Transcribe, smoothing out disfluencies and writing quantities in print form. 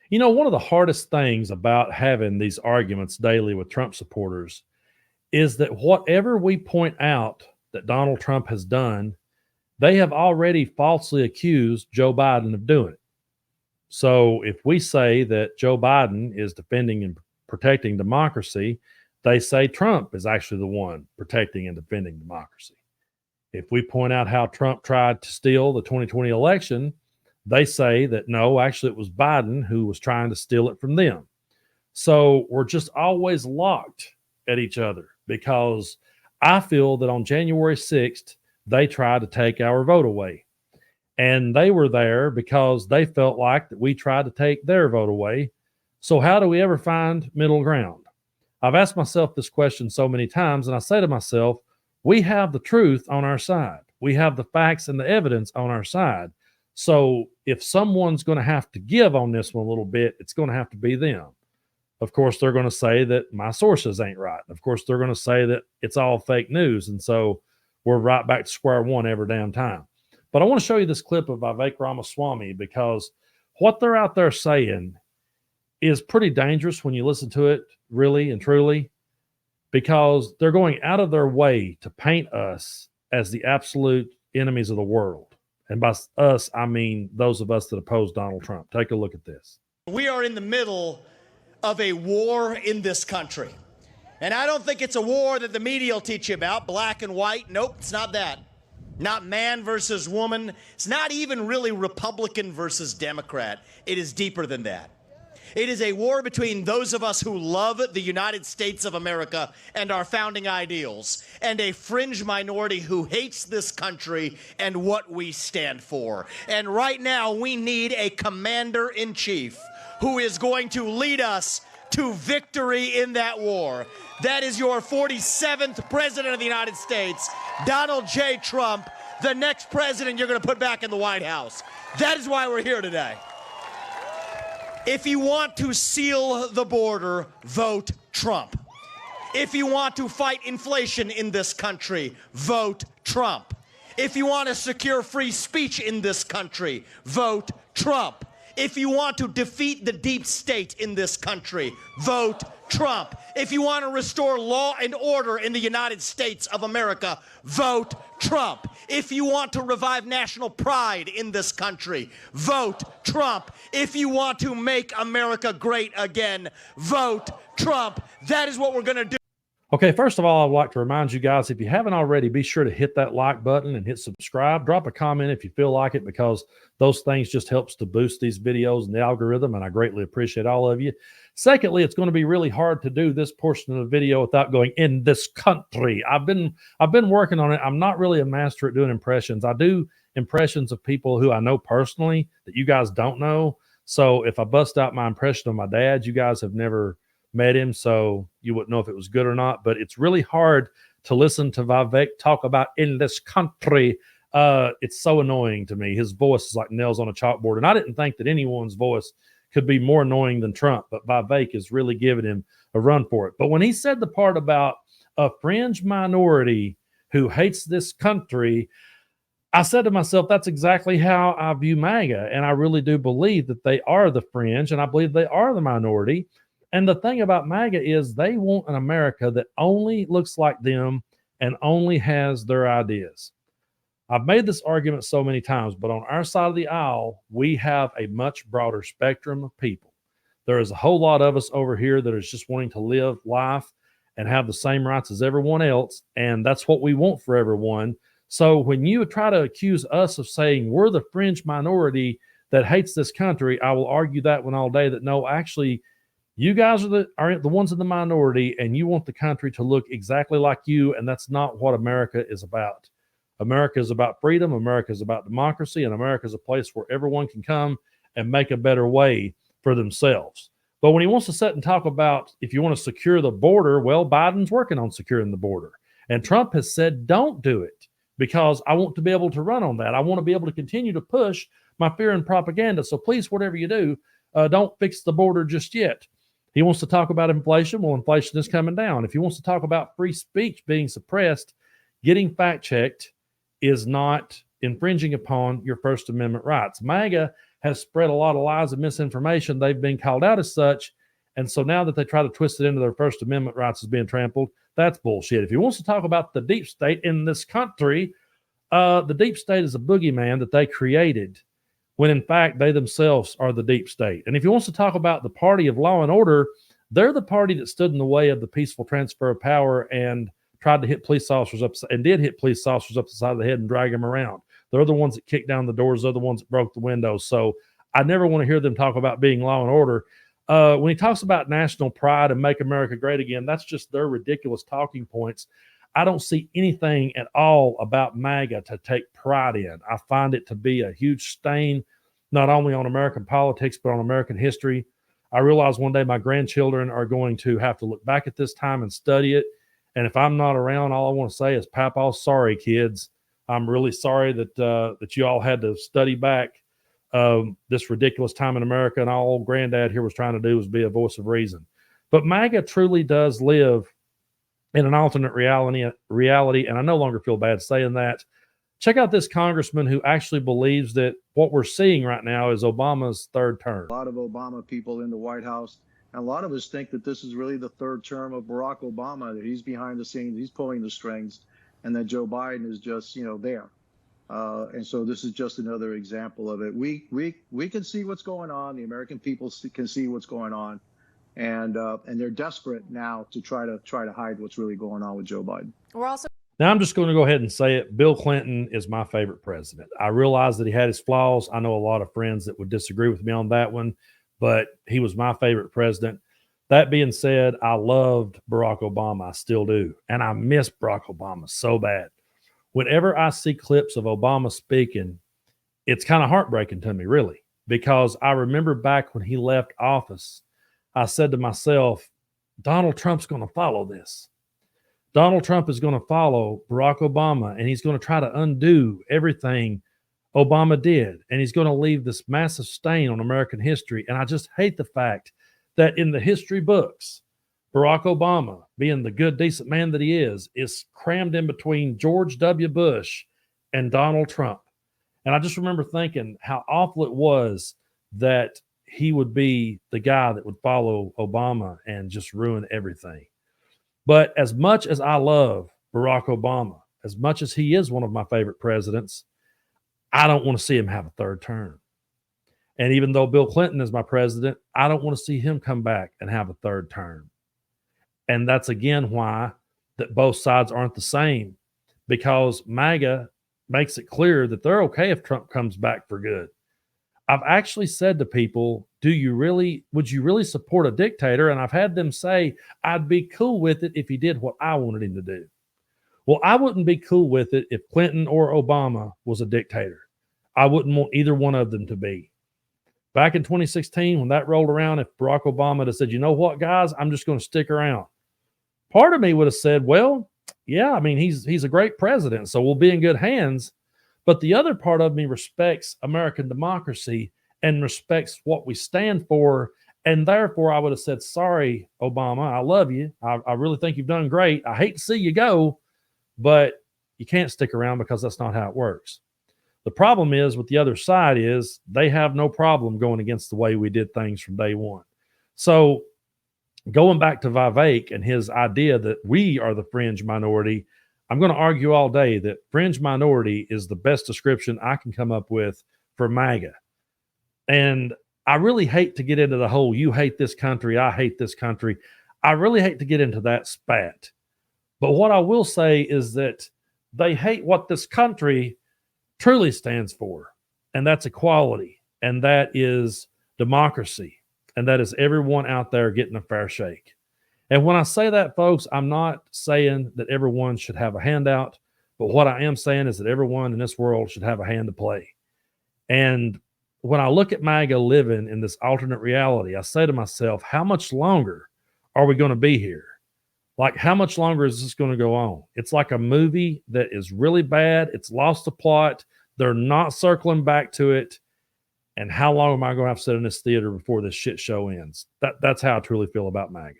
You know, one of the hardest things about having these arguments daily with Trump supporters is that whatever we point out that Donald Trump has done, they have already falsely accused Joe Biden of doing it. So if we say that Joe Biden is defending and protecting democracy, they say Trump is actually the one protecting and defending democracy. If we point out how Trump tried to steal the 2020 election, they say that no, actually, it was Biden who was trying to steal it from them. So we're just always locked at each other because I feel that on January 6th, they tried to take our vote away. And they were there because they felt like that we tried to take their vote away. So how do we ever find middle ground? I've asked myself this question so many times, and I say to myself, we have the truth on our side. We have the facts and the evidence on our side. So if someone's going to have to give on this one a little bit, it's going to have to be them. Of course, they're going to say that my sources ain't right. Of course, they're going to say that it's all fake news. And so we're right back to square one every damn time. But I want to show you this clip of Vivek Ramaswamy because what they're out there saying is pretty dangerous when you listen to it really and truly, because they're going out of their way to paint us as the absolute enemies of the world. And by us, I mean those of us that oppose Donald Trump. Take a look at this. We are in the middle of a war in this country. And I don't think it's a war that the media will teach you about, black and white. Nope, it's not that. Not man versus woman. It's not even really Republican versus Democrat. It is deeper than that. It is a war between those of us who love the United States of America and our founding ideals, and a fringe minority who hates this country and what we stand for. And right now, we need a commander-in-chief who is going to lead us to victory in that war. That is your 47th president of the United States, Donald J. Trump, the next president you're going to put back in the White House. That is why we're here today. If you want to seal the border, vote Trump. If you want to fight inflation in this country, vote Trump. If you want to secure free speech in this country, vote Trump. If you want to defeat the deep state in this country, vote Trump. If you want to restore law and order in the United States of America, vote Trump. If you want to revive national pride in this country, vote Trump. If you want to make America great again, vote Trump. That is what we're going to do. Okay, first of all, I'd like to remind you guys, if you haven't already, be sure to hit that like button and hit subscribe. Drop a comment if you feel like it, because those things just helps to boost these videos and the algorithm, and I greatly appreciate all of you. Secondly, it's going to be really hard to do this portion of the video without going in this country. I've been working on it. I'm not really a master at doing impressions. I do impressions of people who I know personally that you guys don't know. So if I bust out my impression of my dad, you guys have never met him, so you wouldn't know if it was good or not. But it's really hard to listen to Vivek talk about in this country. It's so annoying to me. His voice is like nails on a chalkboard, and I didn't think that anyone's voice could be more annoying than Trump, but Vivek is really giving him a run for it. But when he said the part about a fringe minority who hates this country, I said to myself, that's exactly how I view MAGA, and I really do believe that they are the fringe, and I believe they are the minority. And the thing about MAGA is they want an America that only looks like them and only has their ideas. I've made this argument so many times, but on our side of the aisle, we have a much broader spectrum of people. There is a whole lot of us over here that is just wanting to live life and have the same rights as everyone else, and that's what we want for everyone. So when you try to accuse us of saying we're the fringe minority that hates this country, I will argue that one all day, that no, actually, you guys are the ones in the minority, and you want the country to look exactly like you, and that's not what America is about. America is about freedom. America is about democracy, and America is a place where everyone can come and make a better way for themselves. But when he wants to sit and talk about if you want to secure the border, well, Biden's working on securing the border. And Trump has said, don't do it, because I want to be able to run on that. I want to be able to continue to push my fear and propaganda. So please, whatever you do, don't fix the border just yet. He wants to talk about inflation. Well, inflation is coming down. If he wants to talk about free speech being suppressed, getting fact-checked is not infringing upon your First Amendment rights. MAGA has spread a lot of lies and misinformation. They've been called out as such. And so now that they try to twist it into their First Amendment rights as being trampled, that's bullshit. If he wants to talk about the deep state in this country, the deep state is a boogeyman that they created when in fact they themselves are the deep state. And if he wants to talk about the party of law and order, they're the party that stood in the way of the peaceful transfer of power and tried to hit police officers up and did hit police officers up the side of the head and drag them around. They're the ones that kicked down the doors. They're the ones that broke the windows. So I never want to hear them talk about being law and order. When he talks about national pride and make America great again, that's just their ridiculous talking points. I don't see anything at all about MAGA to take pride in. I find it to be a huge stain, not only on American politics, but on American history. I realize one day my grandchildren are going to have to look back at this time and study it. And if I'm not around, all I want to say is, Papaw, sorry, kids. I'm really sorry that you all had to study back this ridiculous time in America, and all old granddad here was trying to do was be a voice of reason. But MAGA truly does live in an alternate reality, and I no longer feel bad saying that. Check out this congressman who actually believes that what we're seeing right now is Obama's third term. A lot of Obama people in the White House, and a lot of us think that this is really the third term of Barack Obama, that he's behind the scenes, he's pulling the strings, and that Joe Biden is just, there. And so this is just another example of it. We can see what's going on. The American people can see what's going on, and they're desperate now to try to hide what's really going on with Joe Biden. Now, I'm just going to go ahead and say it. Bill Clinton is my favorite president. I realize that he had his flaws. I know a lot of friends that would disagree with me on that one, but he was my favorite president. That being said, I loved Barack Obama. I still do. And I miss Barack Obama so bad. Whenever I see clips of Obama speaking, it's kind of heartbreaking to me, really, because I remember back when he left office, I said to myself, Donald Trump's going to follow this. Donald Trump is going to follow Barack Obama, and he's going to try to undo everything Obama did. And he's going to leave this massive stain on American history. And I just hate the fact that in the history books, Barack Obama, being the good, decent man that he is crammed in between George W. Bush and Donald Trump. And I just remember thinking how awful it was that he would be the guy that would follow Obama and just ruin everything. But as much as I love Barack Obama, as much as he is one of my favorite presidents, I don't want to see him have a third term. And even though Bill Clinton is my president, I don't want to see him come back and have a third term. And that's, again, why that both sides aren't the same, because MAGA makes it clear that they're okay if Trump comes back for good. I've actually said to people, would you really support a dictator? And I've had them say, I'd be cool with it if he did what I wanted him to do. Well, I wouldn't be cool with it if Clinton or Obama was a dictator. I wouldn't want either one of them to be. Back in 2016, when that rolled around, if Barack Obama had said, you know what, guys, I'm just going to stick around. Part of me would have said, well, yeah, I mean, he's a great president, so we'll be in good hands. But the other part of me respects American democracy and respects what we stand for. And therefore, I would have said, sorry, Obama, I love you. I really think you've done great. I hate to see you go, but you can't stick around because that's not how it works. The problem is with the other side is they have no problem going against the way we did things from day one. So going back to Vivek and his idea that we are the fringe minority, I'm going to argue all day that fringe minority is the best description I can come up with for MAGA. And I really hate to get into the whole, you hate this country, I hate this country. I really hate to get into that spat. But what I will say is that they hate what this country truly stands for. And that's equality. And that is democracy. And that is everyone out there getting a fair shake. And when I say that, folks, I'm not saying that everyone should have a handout, but what I am saying is that everyone in this world should have a hand to play. And when I look at MAGA living in this alternate reality, I say to myself, how much longer are we going to be here? Like, how much longer is this going to go on? It's like a movie that is really bad. It's lost the plot. They're not circling back to it. And how long am I going to have to sit in this theater before this shit show ends? That's how I truly feel about MAGA.